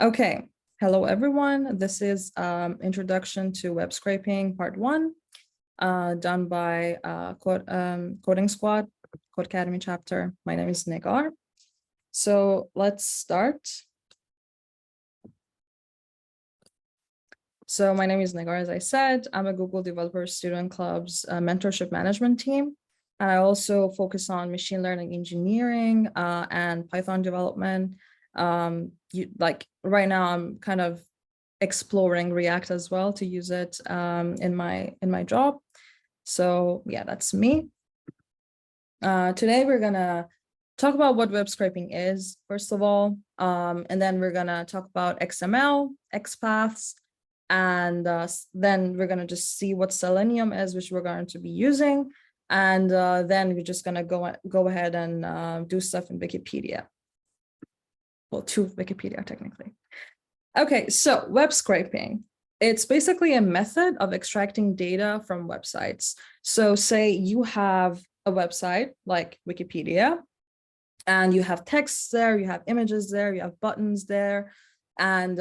Okay, hello everyone. This is Introduction to Web Scraping Part 1, done by Coding Squad, Code Academy chapter. My name is Negar. So let's start. So my name is Negar, as I said. I'm a Google Developer Student Club's mentorship management team. And I also focus on machine learning engineering and Python development. Right now, I'm kind of exploring React as well to use it in my job. So yeah, that's me. Today we're gonna talk about what web scraping is, first of all, and then we're gonna talk about XML, XPaths, and then we're gonna just see what Selenium is, which we're going to be using, and then we're just gonna go ahead and do stuff in Wikipedia. Well, to Wikipedia technically. Okay, so web scraping. It's basically a method of extracting data from websites. So say you have a website like Wikipedia, and you have texts there, you have images there, you have buttons there, and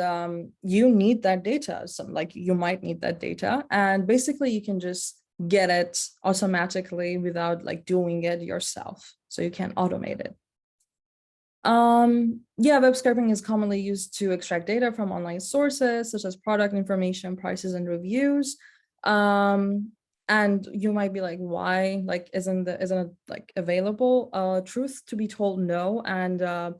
you need that data. You might need that data, and basically you can just get it automatically without like doing it yourself. So you can automate it. Yeah, web scraping is commonly used to extract data from online sources such as product information, prices, and reviews. And you might be like, why? Like, isn't it like available? Truth to be told, no. And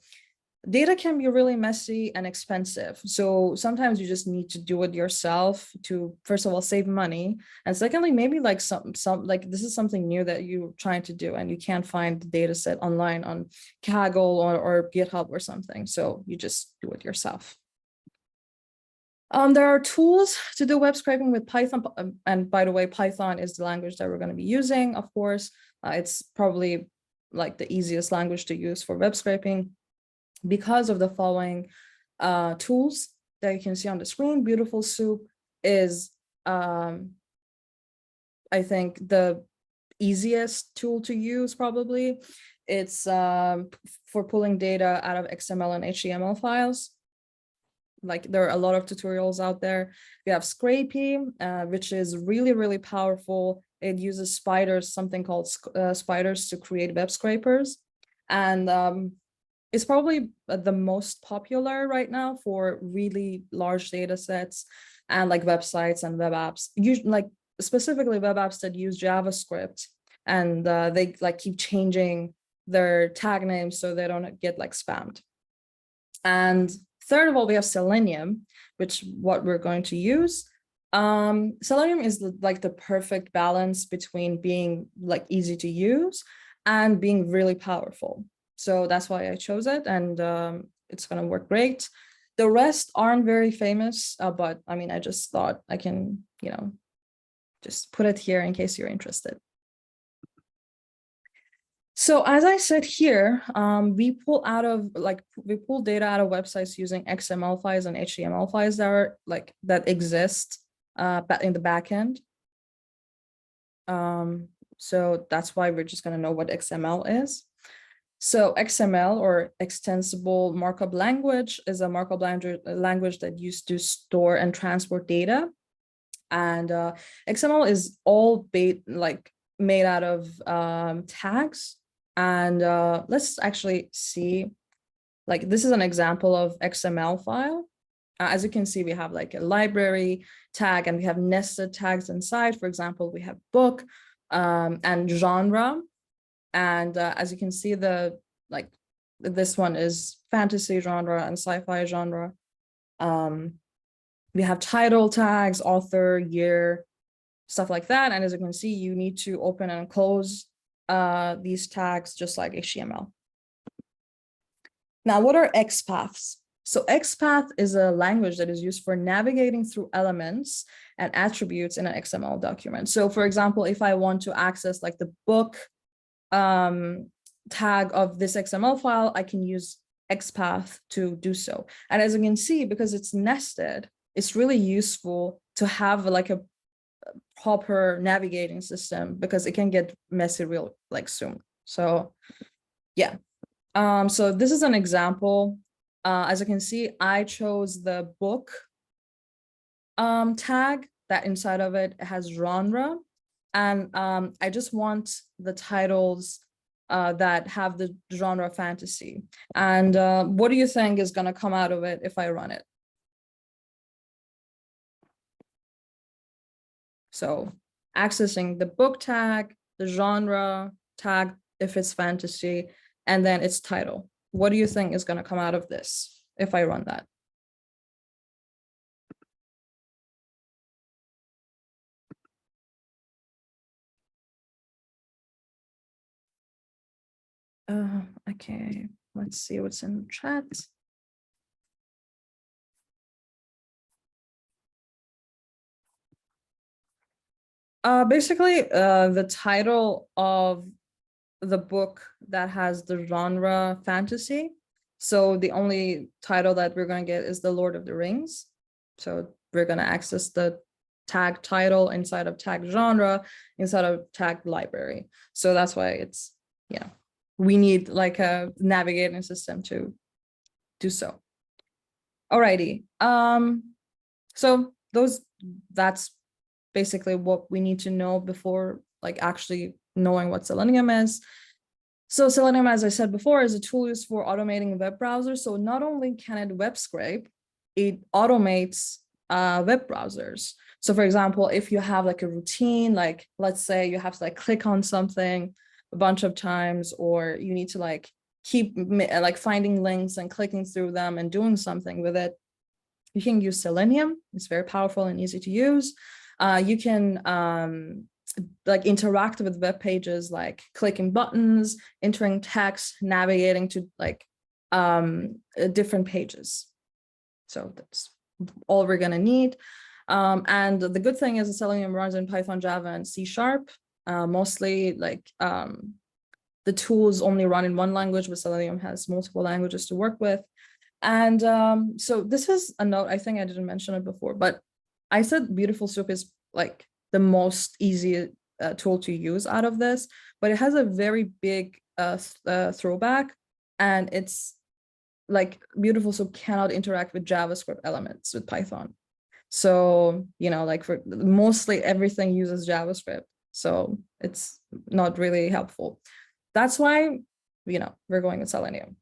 data can be really messy and expensive. So sometimes you just need to do it yourself to, first of all, save money. And secondly, maybe like some like this is something new that you're trying to do and you can't find the data set online on Kaggle or GitHub or something. So you just do it yourself. There are tools to do web scraping with Python. And by the way, Python is the language that we're going to be using, of course. It's probably like the easiest language to use for web scraping, because of the following tools that you can see on the screen. Beautiful Soup is, I think, the easiest tool to use probably. It's for pulling data out of XML and HTML files. Like there are a lot of tutorials out there. We have Scrapy, which is really, really powerful. It uses spiders, something called spiders, to create web scrapers. And it's probably the most popular right now for really large data sets and like websites and web apps, usually like specifically web apps that use JavaScript, and they like keep changing their tag names so they don't get like spammed. And third of all, we have Selenium, which what we're going to use. Selenium is like the perfect balance between being like easy to use and being really powerful. So that's why I chose it, and it's going to work great. The rest aren't very famous, but I mean, I just thought I can, just put it here in case you're interested. So as I said here, we pull data out of websites using XML files and HTML files that exist in the backend. So that's why we're just going to know what XML is. So XML, or Extensible Markup Language, is a markup language that used to store and transport data. And XML is all made out of tags. And let's actually see, like this is an example of XML file. As you can see, we have like a library tag and we have nested tags inside. For example, we have book and genre. And as you can see, this one is fantasy genre and sci-fi genre. We have title tags, author, year, stuff like that. And as you can see, you need to open and close these tags just like HTML. Now, what are XPaths? So XPath is a language that is used for navigating through elements and attributes in an XML document. So for example, if I want to access like the book tag of this XML file, I can use XPath to do so. And as you can see, because it's nested, it's really useful to have like a proper navigating system, because it can get messy real soon. So yeah. So this is an example as you can see, I chose the book tag that inside of it has genre. And I just want the titles that have the genre fantasy. And what do you think is going to come out of it if I run it? So accessing the book tag, the genre tag, if it's fantasy, and then its title. What do you think is going to come out of this if I run that? Okay, let's see what's in the chat. Basically, the title of the book that has the genre fantasy. So the only title that we're going to get is The Lord of the Rings. So we're going to access the tag title inside of tag genre, inside of tag library. So that's why it's, yeah, we need like a navigating system to do so. Alrighty. So that's basically what we need to know before like actually knowing what Selenium is. So Selenium, as I said before, is a tool used for automating web browsers. So not only can it web scrape, it automates web browsers. So for example, if you have like a routine, like let's say you have to like click on something a bunch of times, or you need to like keep like finding links and clicking through them and doing something with it, you can use Selenium. It's very powerful and easy to use. You can like interact with web pages, like clicking buttons, entering text, navigating to like different pages. So that's all we're gonna need. And the good thing is Selenium runs in Python, Java, and C#. Mostly like the tools only run in one language, but Selenium has multiple languages to work with. And so this is a note, I think I didn't mention it before, but I said Beautiful Soup is like the most easy tool to use out of this, but it has a very big throwback, and it's like Beautiful Soup cannot interact with JavaScript elements with Python. So, you know, like for mostly everything uses JavaScript. So it's not really helpful. That's why, you know, we're going with Selenium.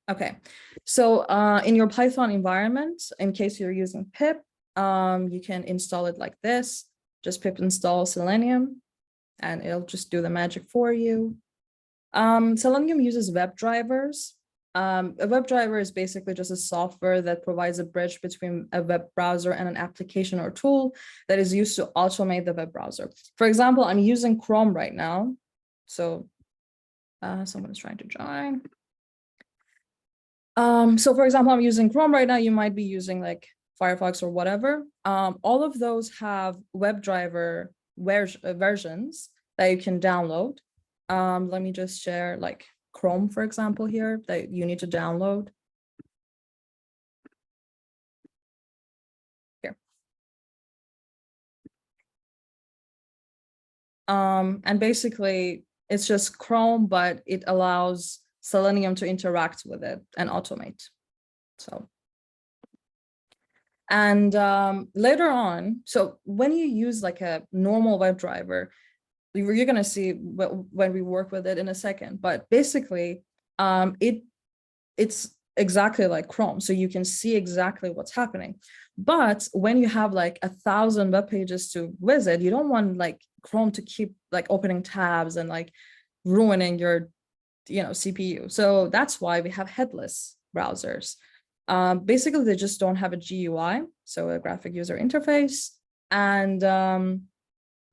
Okay, so in your Python environment, in case you're using pip, you can install it like this. Just pip install Selenium, and it'll just do the magic for you. Selenium uses web drivers. A web driver is basically just a software that provides a bridge between a web browser and an application or tool that is used to automate the web browser. For example, I'm using Chrome right now. So someone is trying to join. So for example, I'm using Chrome right now. You might be using like Firefox or whatever. All of those have WebDriver versions that you can download. Let me just share like Chrome, for example, here that you need to download. Here. And basically it's just Chrome, but it allows Selenium to interact with it and automate. So, and later on, so when you use like a normal WebDriver, you're going to see when we work with it in a second, but basically it's exactly like Chrome, so you can see exactly what's happening. But when you have like 1,000 web pages to visit, you don't want like Chrome to keep like opening tabs and like ruining your, you know, CPU. So that's why we have headless browsers. Basically, they just don't have a GUI, so a graphic user interface, and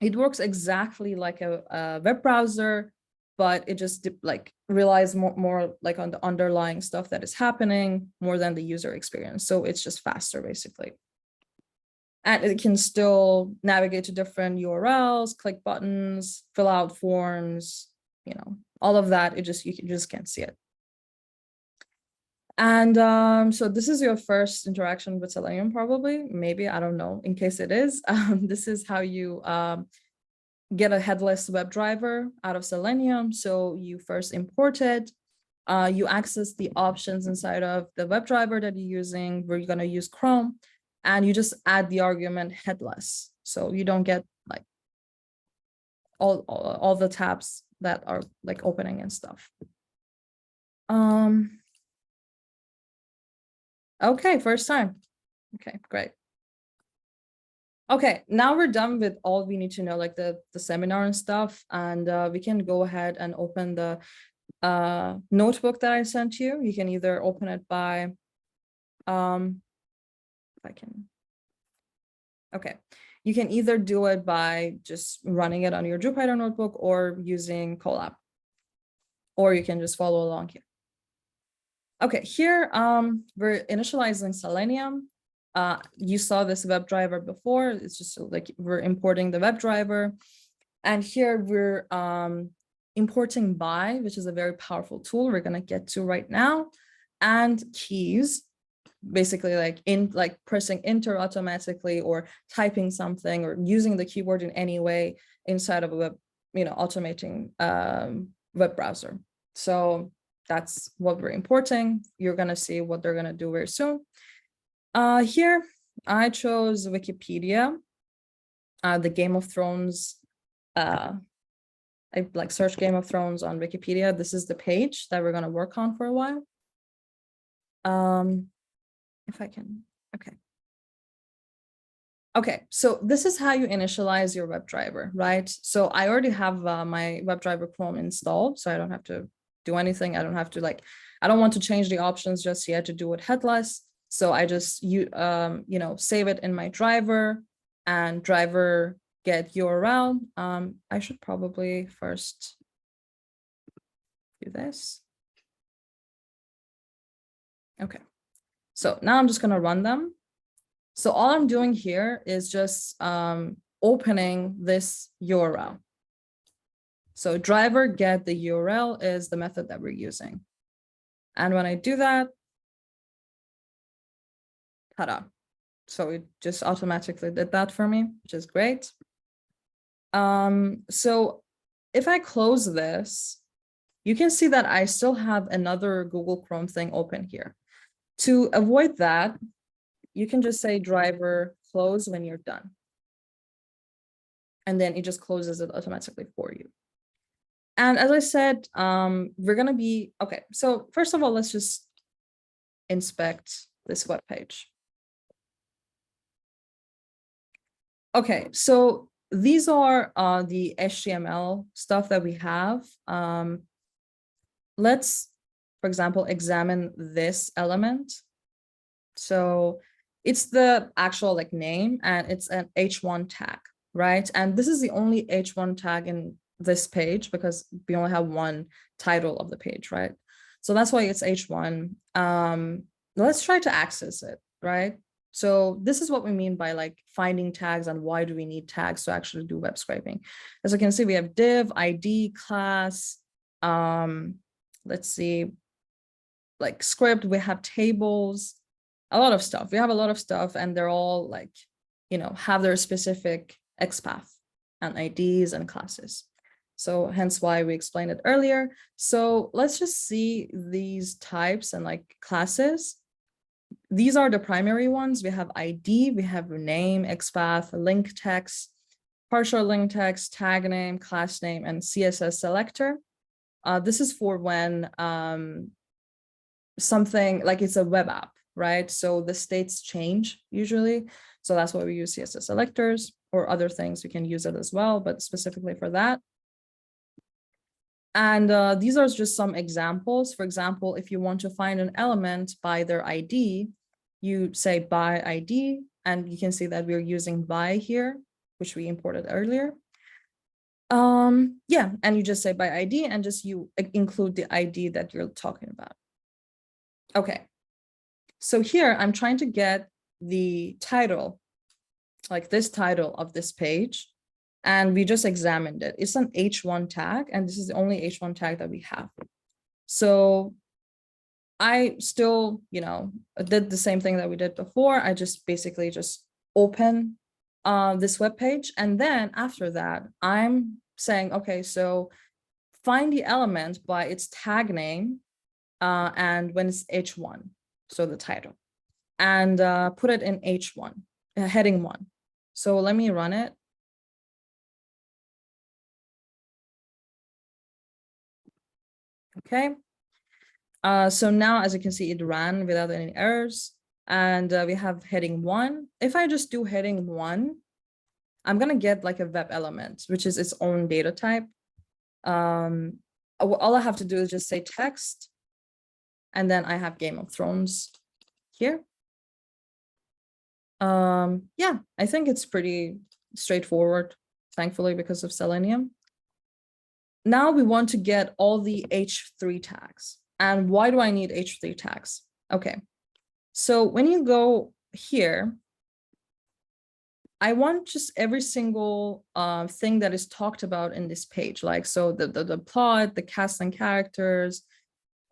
it works exactly like a web browser, but it just like relies more like on the underlying stuff that is happening more than the user experience. So it's just faster, basically. And it can still navigate to different URLs, click buttons, fill out forms, you know, all of that. You just can't see it. And so this is your first interaction with Selenium, probably, maybe, I don't know, in case it is. This is how you get a headless web driver out of Selenium. So you first import it. You access the options inside of the WebDriver that you're using, where you're going to use Chrome, and you just add the argument headless. So you don't get like all the tabs that are like opening and stuff. Okay, first time. Okay, great. Okay, now we're done with all we need to know, like the seminar and stuff, and we can go ahead and open the notebook that I sent you. You can either open it by, if I can, okay. You can either do it by just running it on your Jupyter notebook or using Colab, or you can just follow along here. Okay, here we're initializing Selenium. You saw this WebDriver before. It's just like we're importing the WebDriver. And here we're importing by, which is a very powerful tool we're going to get to right now, and keys, basically like pressing enter automatically or typing something or using the keyboard in any way inside of a web, automating web browser. So that's what we're importing. You're going to see what they're going to do very soon. Here, I chose Wikipedia, the Game of Thrones. I like search Game of Thrones on Wikipedia. This is the page that we're going to work on for a while. If I can, okay. Okay, so this is how you initialize your WebDriver, right? So I already have my WebDriver Chrome installed, so I don't have to do anything. I don't have to I don't want to change the options just yet to do it headless. So I just save it in my driver, and driver get URL. I should probably first do this. Okay, so now I'm just gonna run them. So all I'm doing here is just opening this URL. So driver get the URL is the method that we're using. And when I do that, ta-da. So it just automatically did that for me, which is great. So if I close this, you can see that I still have another Google Chrome thing open here. To avoid that, you can just say driver close when you're done. And then it just closes it automatically for you. And as I said, we're going to be, okay, so first of all, let's just inspect this web page. Okay, so these are the HTML stuff that we have. Let's, for example, examine this element. So it's the actual name, and it's an H1 tag, right? And this is the only H1 tag in this page because we only have one title of the page, right? So that's why it's H1. Let's try to access it, right? So this is what we mean by finding tags and why do we need tags to actually do web scraping. As you can see, we have div, ID, class, let's see, script, we have tables, a lot of stuff. We have a lot of stuff, and they're all have their specific XPath and IDs and classes. So hence why we explained it earlier. So let's just see these types and classes. These are the primary ones. We have ID, we have name, XPath, link text, partial link text, tag name, class name, and CSS selector. This is for when something it's a web app, right? So the states change usually. So that's why we use CSS selectors, or other things we can use it as well, but specifically for that. And these are just some examples. For example, if you want to find an element by their ID, you say by ID, and you can see that we're using by here, which we imported earlier. Yeah, and you just say by ID, and just you include the ID that you're talking about. Okay, so here I'm trying to get the title, this title of this page. And we just examined it. It's an H1 tag, and this is the only H1 tag that we have. So I still, did the same thing that we did before. I just basically just open this web page. And then after that, I'm saying, okay, so find the element by its tag name and when it's H1, so the title, and put it in H1, heading 1. So let me run it. Okay. So now, as you can see, it ran without any errors. And we have heading 1. If I just do heading 1, I'm going to get like a web element, which is its own data type. All I have to do is just say text. And then I have Game of Thrones here. Yeah, I think it's pretty straightforward, thankfully, because of Selenium. Now we want to get all the H3 tags. And why do I need H3 tags? Okay, so when you go here, I want just every single thing that is talked about in this page, like so the plot, the cast and characters,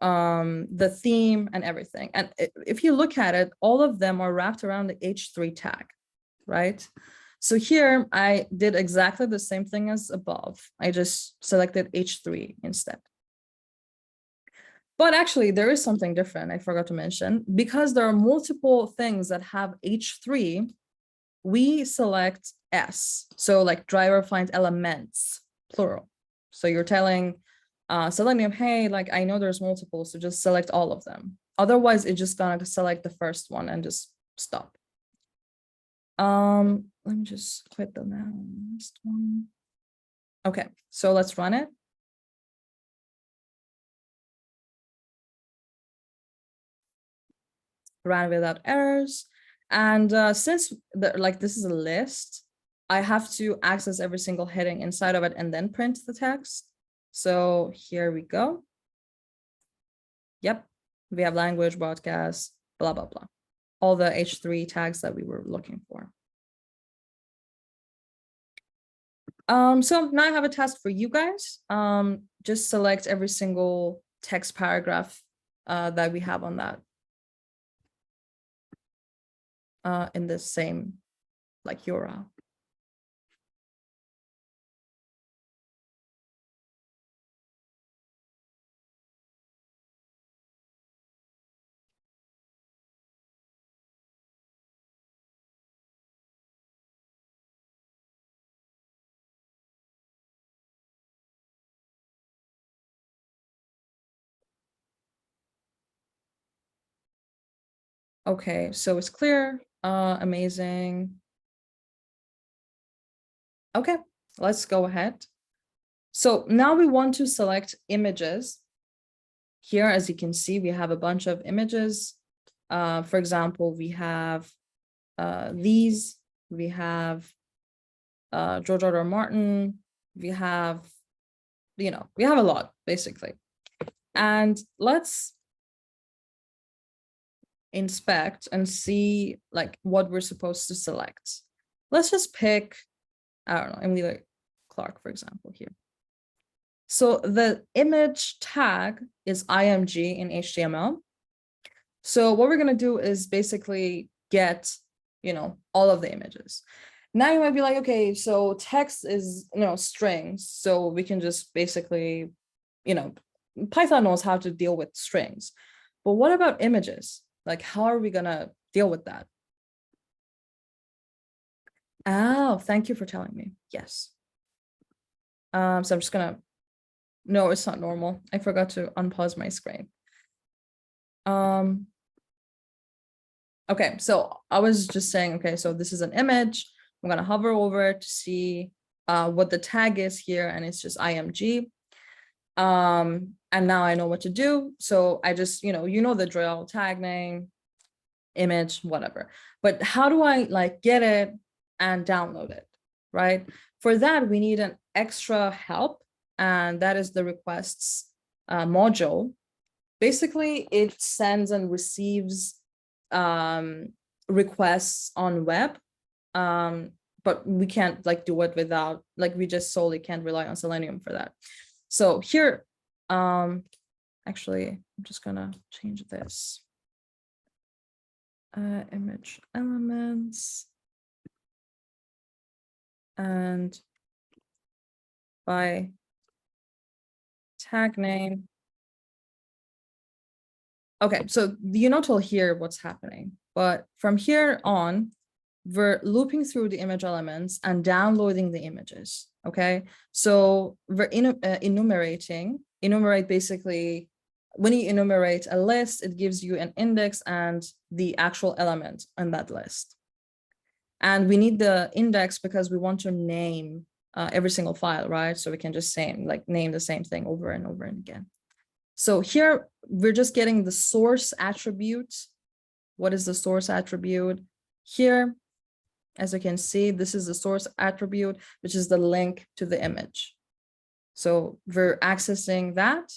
the theme and everything. And if you look at it, all of them are wrapped around the H3 tag, right? So here I did exactly the same thing as above. I just selected H3 instead. But actually there is something different I forgot to mention. Because there are multiple things that have H3, we select S. So like driver finds elements, plural. So you're telling Selenium, hey, like I know there's multiple, so just select all of them. Otherwise, it's just gonna select the first one and just stop. Let me just quit the last one. Okay, so let's run it. Ran without errors. And since this is a list, I have to access every single heading inside of it and then print the text. So here we go. Yep, we have language, broadcast, blah, blah, blah. All the H3 tags that we were looking for. So now I have a task for you guys. Just select every single text paragraph that we have on that in the same like URL. Okay, so it's clear. Amazing. Okay, let's go ahead. So now we want to select images. Here, as you can see, we have a bunch of images. For example, we have these, we have George R.R. Martin, we have, we have a lot, basically. And let's inspect and see like what we're supposed to select. Let's just pick, I don't know, Emily Clark, for example, here. So the image tag is img in HTML. So what we're going to do is basically get, all of the images. Now you might be like, okay, so text is, strings. So we can just basically, Python knows how to deal with strings. But what about images? Like, how are we going to deal with that? Oh, thank you for telling me. Yes. So I'm just going to, no, it's not normal. I forgot to unpause my screen. Okay, so I was just saying, okay, so this is an image. I'm going to hover over to see what the tag is here, and it's just img. And now I know what to do. So I just, the drill, tag name, image, whatever. But how do I like get it and download it, right? For that, we need an extra help, and that is the requests module. Basically, it sends and receives requests on web, but we can't like do it without, like, we just solely can't rely on Selenium for that. So here, actually, I'm just gonna change this. Image elements. and by tag name. Okay, so you know till here what's happening, but from here on, we're looping through the image elements and downloading the images. Okay, so we're enumerating. Enumerate basically, when you enumerate a list, it gives you an index and the actual element on that list. And we need the index because we want to name every single file, right? So we can just say name the same thing over and over and again. So here we're just getting the source attribute. What is the source attribute? Here, as you can see, this is the source attribute, which is the link to the image. So we're accessing that.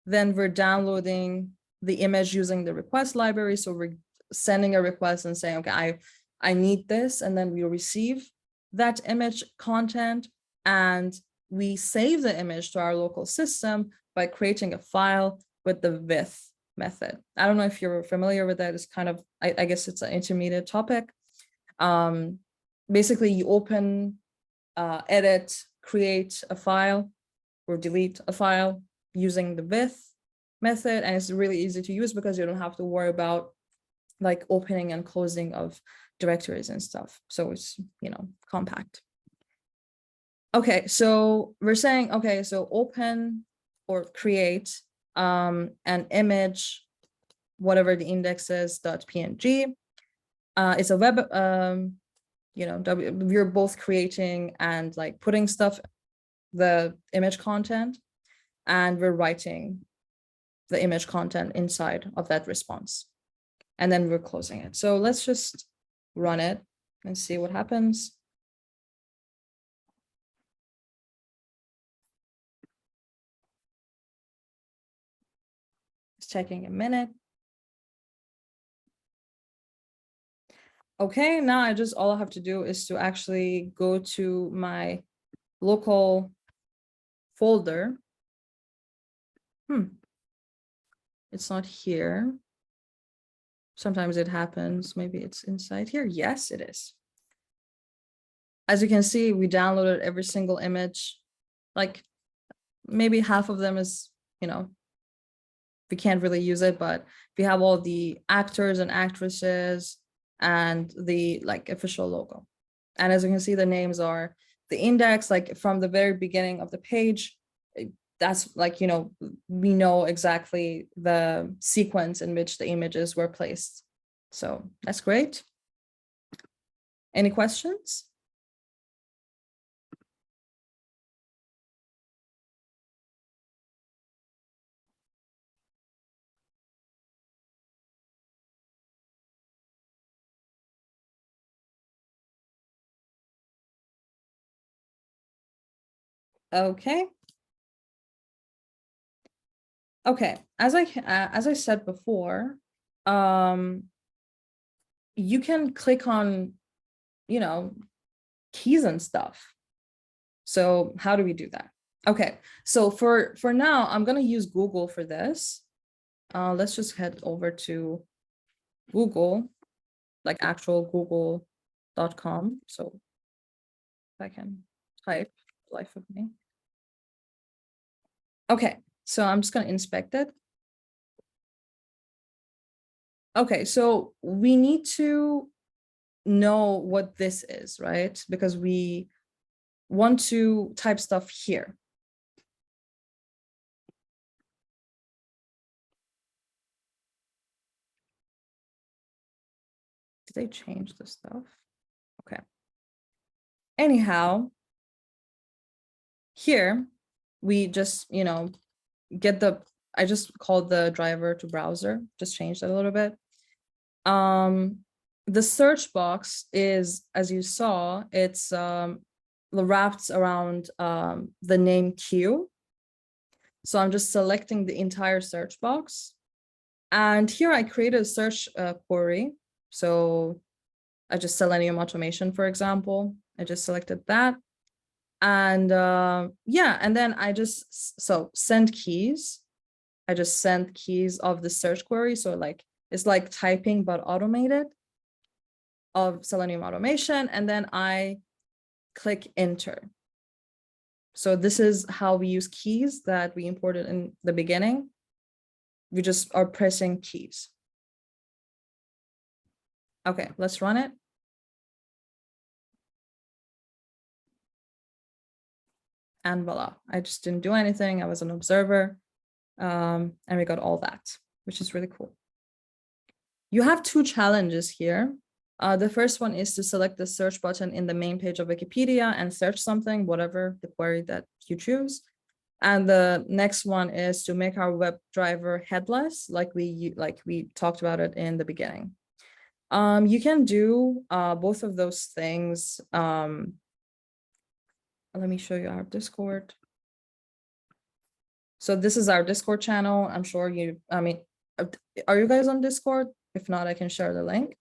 Then we're downloading the image using the request library. So we're sending a request and saying, okay, I need this. And then we receive that image content and we save the image to our local system by creating a file with the with method. I don't know if you're familiar with that. It's kind of, I guess it's an intermediate topic. Basically, you open, edit, create a file or delete a file using the with method. And it's really easy to use because you don't have to worry about like opening and closing of directories and stuff. So it's, compact. Okay, so we're saying, okay, so open or create an image, whatever the index is, .png. It's a web, we're both creating and like putting stuff, the image content, and we're writing the image content inside of that response. And then we're closing it. So let's just run it and see what happens. It's taking a minute. Okay, now all I have to do is to actually go to my local folder. It's not here. Sometimes it happens. Maybe it's inside here. Yes, it is. As you can see, we downloaded every single image. Like maybe half of them is, we can't really use it, but we have all the actors and actresses and the like official logo. And as you can see, the names are the index, like from the very beginning of the page. That's like, we know exactly the sequence in which the images were placed. So that's great. Any questions? Okay. Okay, as I said before, you can click on, keys and stuff. So how do we do that? Okay, so for now, I'm gonna use Google for this. Let's just head over to Google, like actual google.com. So if I can type life of me. Okay, so I'm just gonna inspect it. Okay, so we need to know what this is, right? Because we want to type stuff here. Did they change the stuff? Okay. Anyhow, here we just, get I just called the driver to browser, just changed it a little bit. The search box is, as you saw, it's wrapped around the name Q. So I'm just selecting the entire search box. And here I created a search query. So I just Selenium automation, for example. I just selected that. And yeah, and then I just, send keys. I just sent keys of the search query. So like, it's like typing, but automated, of Selenium automation. And then I click enter. So this is how we use keys that we imported in the beginning. We just are pressing keys. Okay, let's run it. And voila, I just didn't do anything. I was an observer. And we got all that, which is really cool. You have two challenges here. The first one is to select the search button in the main page of Wikipedia and search something, whatever the query that you choose. And the next one is to make our web driver headless, like we talked about it in the beginning. You can do both of those things. Let me show you our Discord. So this is our Discord channel. I'm sure are you guys on Discord? If not, I can share the link.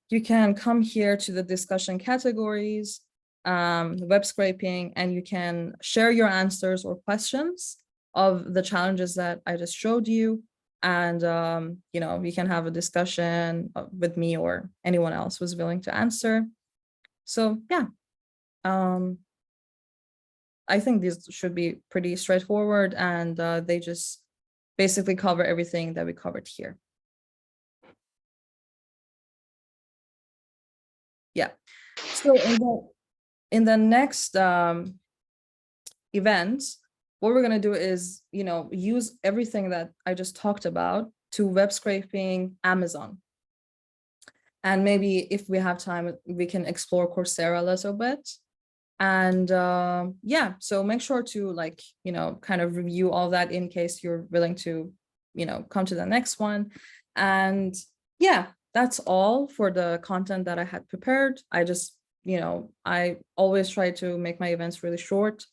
You can come here to the discussion categories, web scraping, and you can share your answers or questions of the challenges that I just showed you. And, you can have a discussion with me or anyone else who's willing to answer. So yeah, I think these should be pretty straightforward, and they just basically cover everything that we covered here. Yeah. So in the next event, what we're going to do is, use everything that I just talked about to web scraping Amazon. And maybe if we have time, we can explore Coursera a little bit. And yeah, so make sure to kind of review all that in case you're willing to, come to the next one. And yeah, that's all for the content that I had prepared. I just, I always try to make my events really short.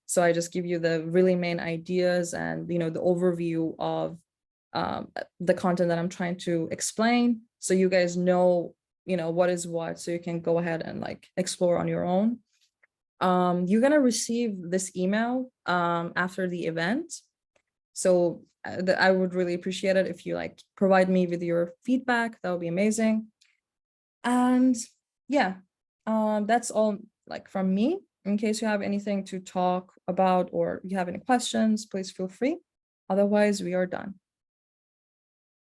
So I just give you the really main ideas and, the overview of the content that I'm trying to explain. So you guys know, what is what, so you can go ahead and explore on your own. You're going to receive this email after the event. So I would really appreciate it if you provide me with your feedback. That would be amazing. And yeah, that's all from me. In case you have anything to talk about or you have any questions, please feel free. Otherwise, we are done.